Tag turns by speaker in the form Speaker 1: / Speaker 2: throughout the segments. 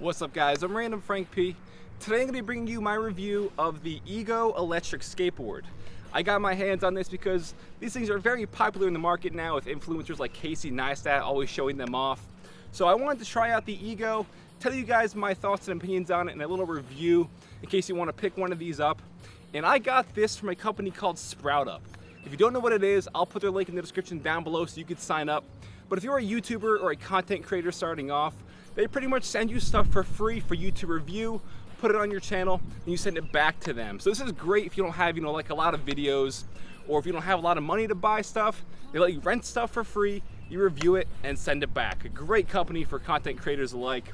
Speaker 1: What's up guys, I'm randomfrankp. Today I'm going to be bringing you my review of the Ego electric skateboard. I got my hands on this because these things are very popular in the market now with influencers like Casey Neistat always showing them off. So I wanted to try out the Ego, tell you guys my thoughts and opinions on it in a little review in case you want to pick one of these up. And I got this from a company called SproutUp. If you don't know what it is, I'll put their link in the description down below so you can sign up. But if you're a YouTuber or a content creator starting off, they pretty much send you stuff for free for you to review, put it on your channel, and you send it back to them. So this is great if you don't have, like a lot of videos, or if you don't have a lot of money to buy stuff. They let you rent stuff for free, you review it, and send it back. A great company for content creators alike.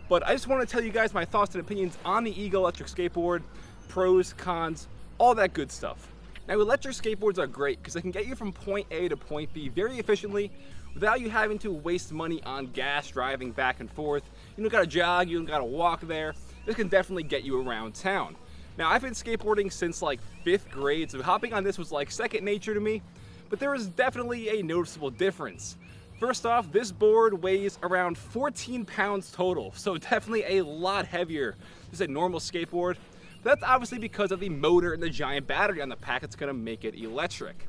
Speaker 1: But I just want to tell you guys my thoughts and opinions on the Ego electric skateboard, pros, cons, all that good stuff. Now electric skateboards are great because they can get you from point A to point B very efficiently without you having to waste money on gas driving back and forth. You don't gotta jog, you don't gotta walk there. This can definitely get you around town. Now I've been skateboarding since like 5th grade, so hopping on this was like second nature to me, but there is definitely a noticeable difference. First off, this board weighs around 14 pounds total, so definitely a lot heavier than a normal skateboard. That's obviously because of the motor and the giant battery on the pack that's going to make it electric.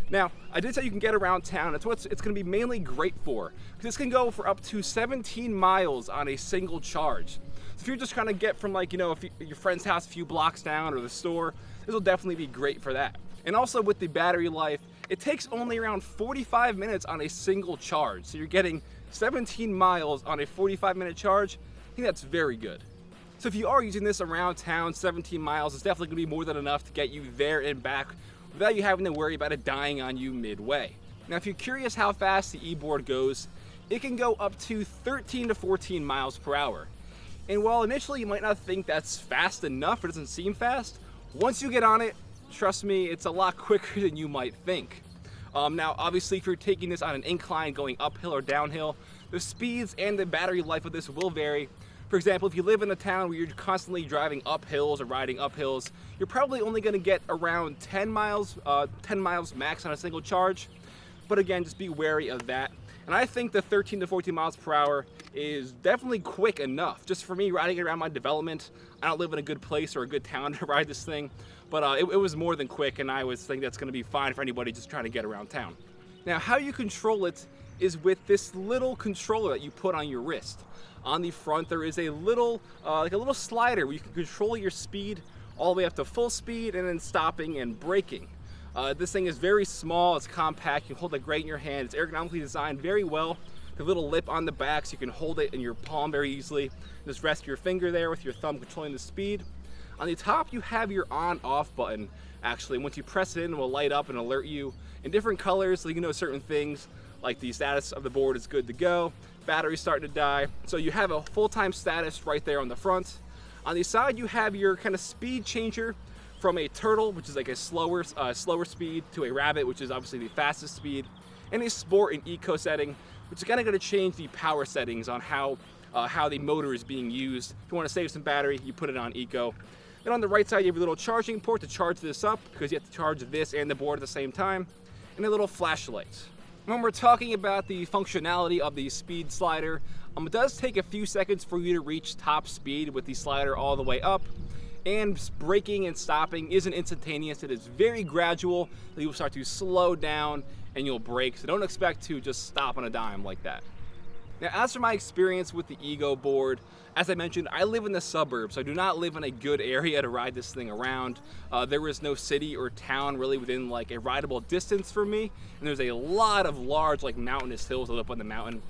Speaker 1: Now, I did say you can get around town. That's what it's going to be mainly great for, because this can go for up to 17 miles on a single charge. So if you're just trying to get from your friend's house a few blocks down or the store, this will definitely be great for that. And also with the battery life, it takes only around 45 minutes on a single charge. So you're getting 17 miles on a 45-minute charge. I think that's very good. So if you are using this around town, 17 miles is definitely going to be more than enough to get you there and back without you having to worry about it dying on you midway. Now if you're curious how fast the e-board goes, it can go up to 13 to 14 miles per hour. And while initially you might not think that's fast enough, it doesn't seem fast, once you get on it, trust me, it's a lot quicker than you might think. Now obviously if you're taking this on an incline going uphill or downhill, the speeds and the battery life of this will vary. For example, if you live in a town where you're constantly driving up hills or riding up hills, you're probably only going to get around 10 miles max on a single charge. But again, just be wary of that. And I think the 13 to 14 miles per hour is definitely quick enough. Just for me riding around my development, I don't live in a good place or a good town to ride this thing, but it was more than quick, and I was thinking that's going to be fine for anybody just trying to get around town. Now, how you control it is with this little controller that you put on your wrist. On the front there is a little like a little slider where you can control your speed all the way up to full speed and then stopping and braking. This thing is very small, it's compact, you can hold it great in your hand, it's ergonomically designed very well. The little lip on the back so you can hold it in your palm very easily. Just rest your finger there with your thumb controlling the speed. On the top you have your on-off button. Actually, once you press it in, it will light up and alert you in different colors so you can know certain things like the status of the board is good to go, battery's starting to die. So you have a full-time status right there on the front. On the side you have your kind of speed changer from a turtle, which is like a slower speed, to a rabbit, which is obviously the fastest speed, and a sport and eco setting, which is kind of going to change the power settings on how the motor is being used. If you want to save some battery, you put it on eco. Then on the right side you have a little charging port to charge this up, because you have to charge this and the board at the same time, and a little flashlight. When we're talking about the functionality of the speed slider, it does take a few seconds for you to reach top speed with the slider all the way up, and braking and stopping isn't instantaneous. It is very gradual. You'll start to slow down and you'll brake, so don't expect to just stop on a dime like that. Now, as for my experience with the Ego board, as I mentioned, I live in the suburbs, so I do not live in a good area to ride this thing around. There is no city or town really within like a rideable distance for me, and there's a lot of large mountainous hills up on the mountain.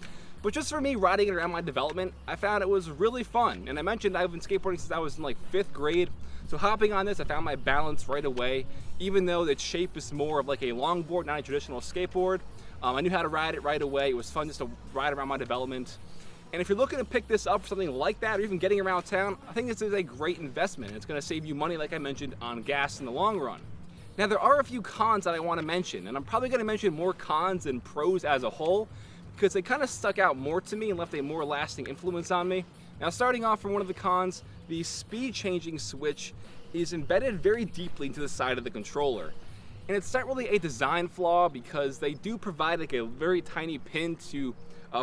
Speaker 1: But just for me riding it around my development, I found it was really fun. And I mentioned I've been skateboarding since I was in 5th grade, so hopping on this I found my balance right away, even though its shape is more of like a longboard, not a traditional skateboard. I knew how to ride it right away. It was fun just to ride around my development. And if you're looking to pick this up for something like that, or even getting around town, I think this is a great investment. It's going to save you money, like I mentioned, on gas in the long run. Now there are a few cons that I want to mention, and I'm probably going to mention more cons than pros as a whole, because they kind of stuck out more to me and left a more lasting influence on me. Now starting off from one of the cons, the speed changing switch is embedded very deeply into the side of the controller. And it's not really a design flaw because they do provide a very tiny pin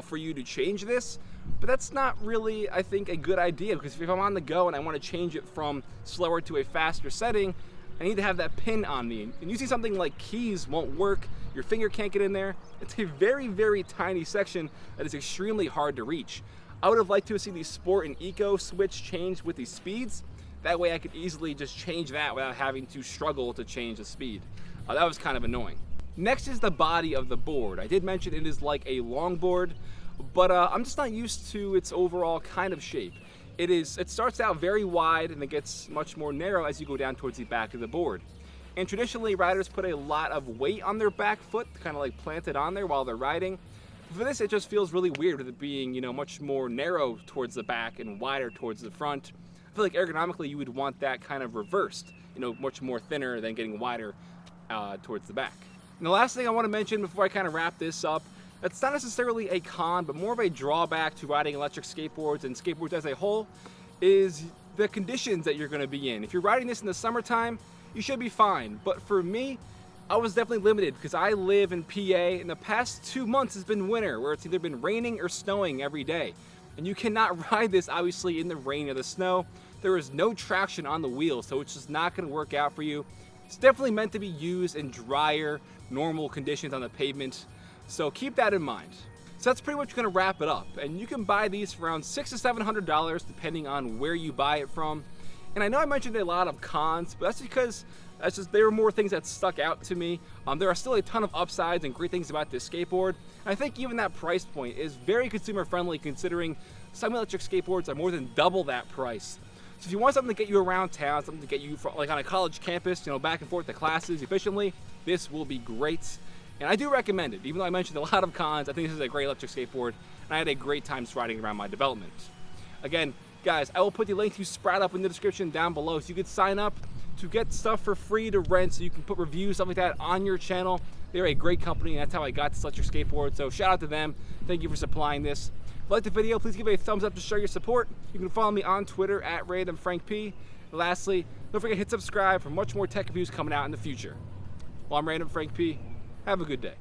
Speaker 1: for you to change this, But that's not really, I think, a good idea, because if I'm on the go and I want to change it from slower to a faster setting, I need to have that pin on me. And using something like keys won't work. Your finger can't get in there. It's a very, very tiny section that is extremely hard to reach. I would have liked to see the Sport and Eco switch changed with the speeds. That way I could easily just change that without having to struggle to change the speed. That was kind of annoying. Next is the body of the board. I did mention it is like a longboard, but I'm just not used to its overall kind of shape. It starts out very wide and it gets much more narrow as you go down towards the back of the board. And traditionally, riders put a lot of weight on their back foot, kind of like planted on there while they're riding. For this, it just feels really weird with it being, much more narrow towards the back and wider towards the front. I feel like ergonomically you would want that kind of reversed, much more thinner than getting wider towards the back. And the last thing I want to mention before I kind of wrap this up, it's not necessarily a con, but more of a drawback to riding electric skateboards and skateboards as a whole, is the conditions that you're going to be in. If you're riding this in the summertime, you should be fine. But for me, I was definitely limited because I live in PA, and the past 2 months has been winter, where it's either been raining or snowing every day. And you cannot ride this, obviously, in the rain or the snow. There is no traction on the wheels, so it's just not going to work out for you. It's definitely meant to be used in drier, normal conditions on the pavement. So keep that in mind. So that's pretty much going to wrap it up. And you can buy these for around $600 to $700 depending on where you buy it from. And I know I mentioned a lot of cons, but that's because there were more things that stuck out to me. There are still a ton of upsides and great things about this skateboard. And I think even that price point is very consumer friendly, considering some electric skateboards are more than double that price. So if you want something to get you around town, something to get you like on a college campus, back and forth to classes efficiently, this will be great. And I do recommend it. Even though I mentioned a lot of cons, I think this is a great electric skateboard, and I had a great time riding around my development. Again, guys, I will put the link to Sprout up in the description down below, so you can sign up to get stuff for free to rent, so you can put reviews, stuff like that on your channel. They're a great company, and that's how I got this electric skateboard, so shout out to them. Thank you for supplying this. If you liked the video, please give it a thumbs up to show your support. You can follow me on Twitter at randomfrankp. Lastly, don't forget to hit subscribe for much more tech reviews coming out in the future. Well, I'm Random Frank P. Have a good day.